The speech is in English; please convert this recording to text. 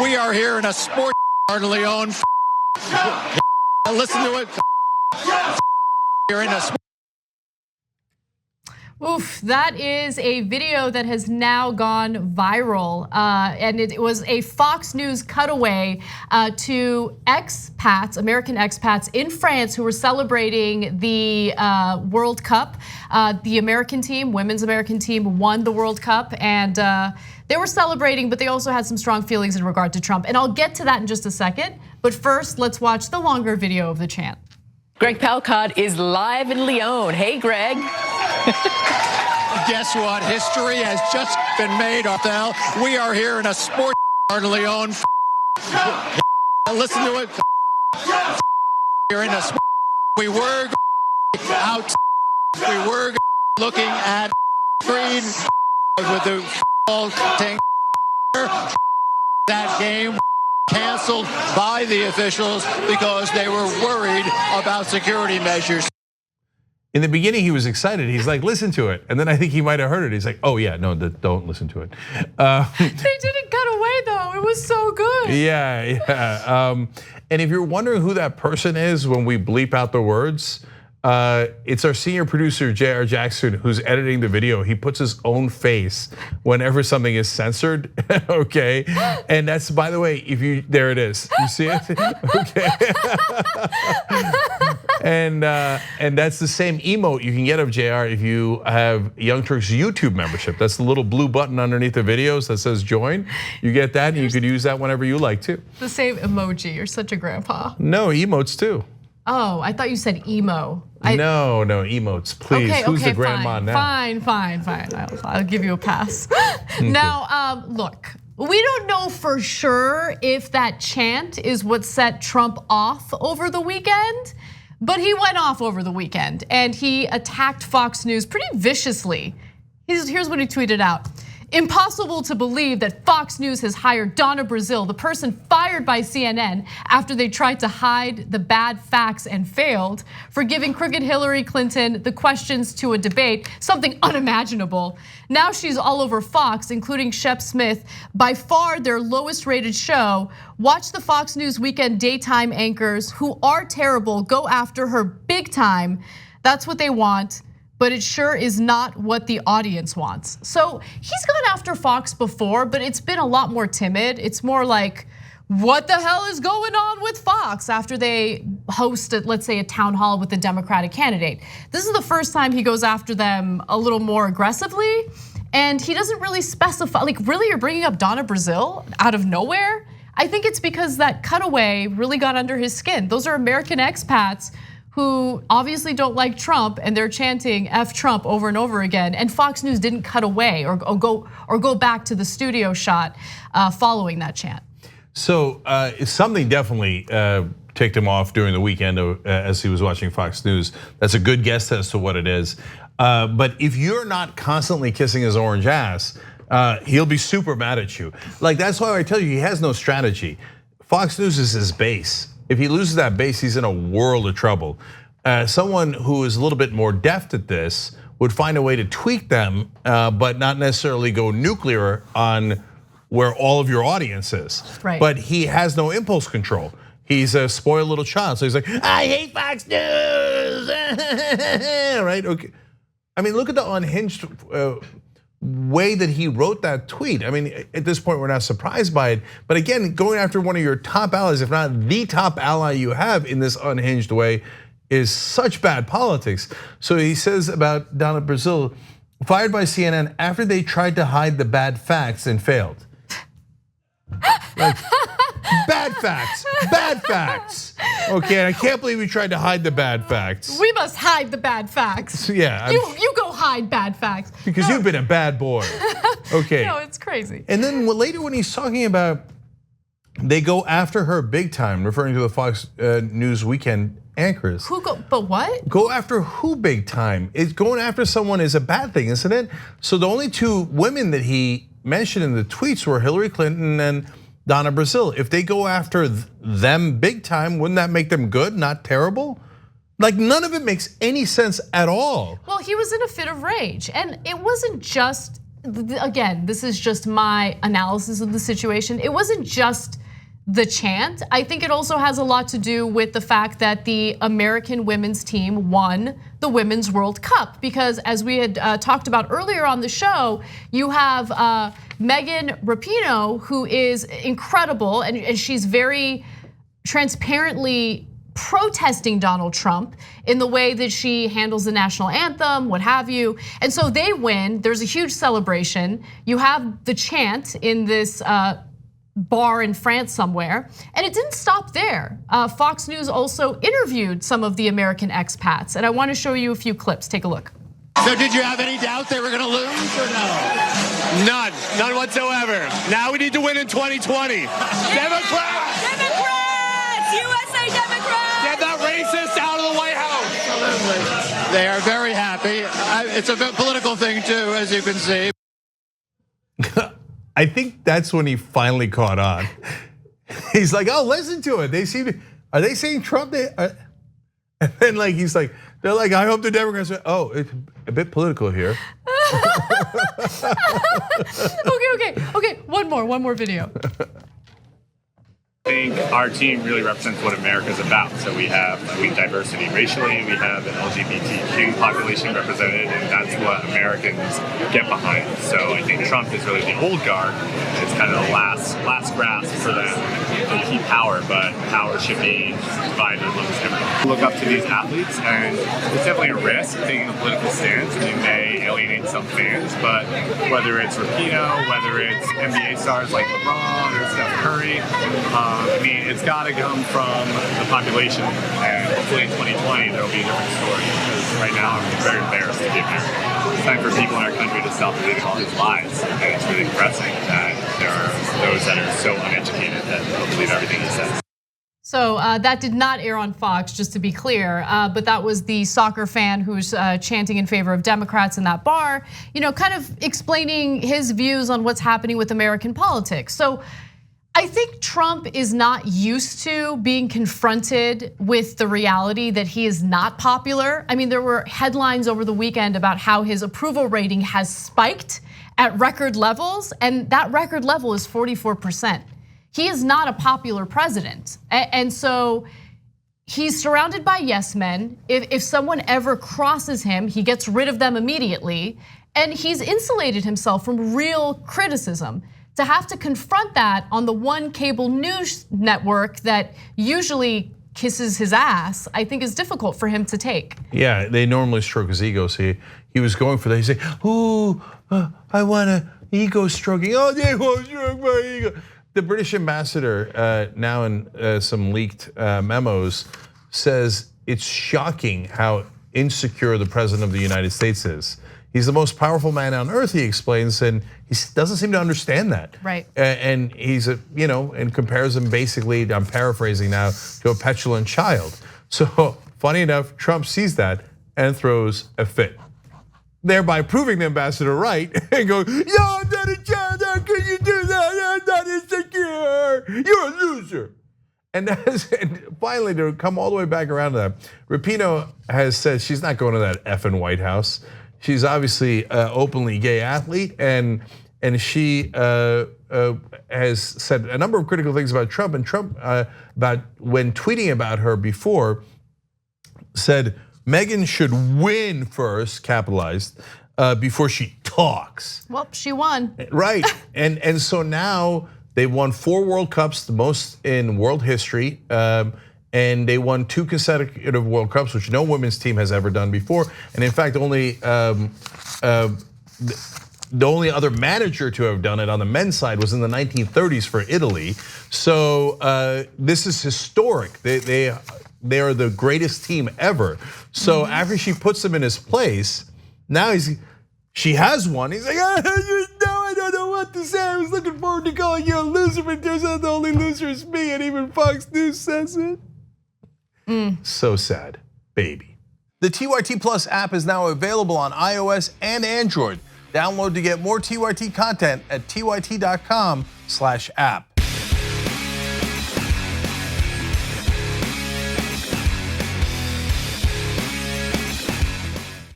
We are here in a sport Lyon. Listen to it. You're in a sport. Oof, that is a video that has now gone viral. And it was a Fox News cutaway to expats, American expats in France who were celebrating the World Cup. The American team, women's American team, won the World Cup, and they were celebrating, but they also had some strong feelings in regard to Trump. And I'll get to that in just a second. But first, let's watch the longer video of the chant. Greg Palkot is live in Lyon. Hey, Greg. Guess what? History has just been made, Arthel. We are here in a sport Lyon. Listen to it. You're in a sport. We were out. We were looking at green with the tank. That game canceled by the officials because they were worried about security measures. In the beginning, he was excited. He's like, listen to it. And then I think he might have heard it. He's like, oh yeah, no, don't listen to it. They didn't cut away though. It was so good. Yeah. And if you're wondering who that person is when we bleep out the words, it's our senior producer, J.R. Jackson, who's editing the video. He puts his own face whenever something is censored, okay? And that's, by the way, there it is. You see it? Okay. And that's the same emote you can get of JR if you have Young Turks YouTube membership. That's the little blue button underneath the videos that says join. You get that, and you could use that whenever you like to. The same emoji. You're such a grandpa. No, emotes too. Oh, I thought you said emo. No, emotes, please. Okay, Who's the grandma fine, now? Fine. I'll give you a pass. Okay. Now, look, we don't know for sure if that chant is what set Trump off over the weekend, but he went off over the weekend and he attacked Fox News pretty viciously. Here's what he tweeted out. Impossible to believe that Fox News has hired Donna Brazile, the person fired by CNN after they tried to hide the bad facts and failed, for giving crooked Hillary Clinton the questions to a debate, something unimaginable. Now she's all over Fox, including Shep Smith, by far their lowest rated show. Watch the Fox News weekend daytime anchors who are terrible go after her big time. That's what they want. But it sure is not what the audience wants. So he's gone after Fox before, but it's been a lot more timid. It's more like, what the hell is going on with Fox after they host, let's say, a town hall with the Democratic candidate? This is the first time he goes after them a little more aggressively, and he doesn't really specify, like, really, you're bringing up Donna Brazile out of nowhere? I think it's because that cutaway really got under his skin. Those are American expats who obviously don't like Trump, and they're chanting F Trump over and over again. And Fox News didn't cut away or go back to the studio shot following that chant. So something definitely ticked him off during the weekend as he was watching Fox News. That's a good guess as to what it is. But if you're not constantly kissing his orange ass, he'll be super mad at you. Like, that's why I tell you, he has no strategy. Fox News is his base. If he loses that base, he's in a world of trouble. Someone who is a little bit more deft at this would find a way to tweak them, but not necessarily go nuclear on where all of your audience is. Right. But he has no impulse control. He's a spoiled little child. So he's like, I hate Fox News, right? Okay. I mean, look at the unhinged way that he wrote that tweet. I mean, at this point, we're not surprised by it. But again, going after one of your top allies, if not the top ally you have in this unhinged way, is such bad politics. So he says about Donna Brazile, fired by CNN after they tried to hide the bad facts and failed. Like, bad facts. Okay, I can't believe we tried to hide the bad facts. We must hide the bad facts. Yeah. You go hide bad facts. Because you've been a bad boy. Okay. No, it's crazy. And then later when he's talking about they go after her big time, referring to the Fox News weekend anchors. But what? Go after who big time? Going after someone is a bad thing, isn't it? So the only two women that he mentioned in the tweets were Hillary Clinton and Donna Brazile. If they go after them big time, wouldn't that make them good, not terrible? Like, none of it makes any sense at all. Well, he was in a fit of rage, and it wasn't just again, this is just my analysis of the situation. It wasn't just the chant. I think it also has a lot to do with the fact that the American women's team won the Women's World Cup. Because as we had talked about earlier on the show, you have Megan Rapinoe, who is incredible, and she's very transparently protesting Donald Trump in the way that she handles the national anthem, what have you. And so they win, there's a huge celebration. You have the chant in this bar in France somewhere, and it didn't stop there. Fox News also interviewed some of the American expats, and I wanna show you a few clips, take a look. So did you have any doubt they were gonna lose or no? None whatsoever. Now we need to win in 2020. Democrats! USA Democrats! Get the racists out of the White House! Absolutely. They are very happy. It's a political thing too, as you can see. I think that's when he finally caught on. He's like, oh, listen to it. Are they saying Trump? And then like he's like, they're like, I hope the Democrats are, oh, it's a bit political here. Okay, one more video. I think our team really represents what America's about. So we have diversity racially, we have an LGBTQ population represented, and that's what Americans get behind. So I think Trump is really the old guard. It's kind of the last grasp for them to keep power, but power should be divided amongst everyone. Look up to these athletes, and it's definitely a risk taking a political stance, and you may alienate some fans, but whether it's Rapinoe, whether it's NBA stars like LeBron or Steph Curry, I mean, it's got to come from the population, and hopefully in 2020 there will be a different story, because right now I'm very embarrassed to be American. It's time for people in our country to stop living all these lies, and it's really depressing that there are those that are so uneducated that don't believe everything he says. So that did not air on Fox, just to be clear, but that was the soccer fan who's chanting in favor of Democrats in that bar, kind of explaining his views on what's happening with American politics. So I think Trump is not used to being confronted with the reality that he is not popular. I mean, there were headlines over the weekend about how his approval rating has spiked at record levels, and that record level is 44%. He is not a popular president. And so he's surrounded by yes men. If someone ever crosses him, he gets rid of them immediately. And he's insulated himself from real criticism. To have to confront that on the one cable news network that usually kisses his ass, I think is difficult for him to take. Yeah, they normally stroke his ego. So he was going for that. He's like, ooh, I want an ego stroking. Oh, they won't stroke my ego. The British ambassador, now in some leaked memos, says it's shocking how insecure the president of the United States is. He's the most powerful man on earth, he explains, and he doesn't seem to understand that. Right. And he's and compares him basically, I'm paraphrasing now, to a petulant child. So funny enough, Trump sees that and throws a fit, thereby proving the ambassador right and goes, "Yo, I'm not a child. How could you do that? I'm not insecure. You're a loser." And finally, to come all the way back around to that, Rapinoe has said she's not going to that effing White House. She's obviously an openly gay athlete, and she has said a number of critical things about Trump. And Trump, about when tweeting about her before, said Meghan should win first, capitalized, before she talks. Well, she won. Right, and so now they won 4 World Cups, the most in world history. And they won 2 consecutive World Cups, which no women's team has ever done before. And in fact, the only other manager to have done it on the men's side was in the 1930s for Italy. So this is historic. They are the greatest team ever. So after she puts him in his place, now she has one. He's like, I don't know what to say. I was looking forward to calling you a loser, but turns out the only loser is me, and even Fox News says it. So sad, baby. The TYT Plus app is now available on iOS and Android. Download to get more TYT content at tyt.com/app.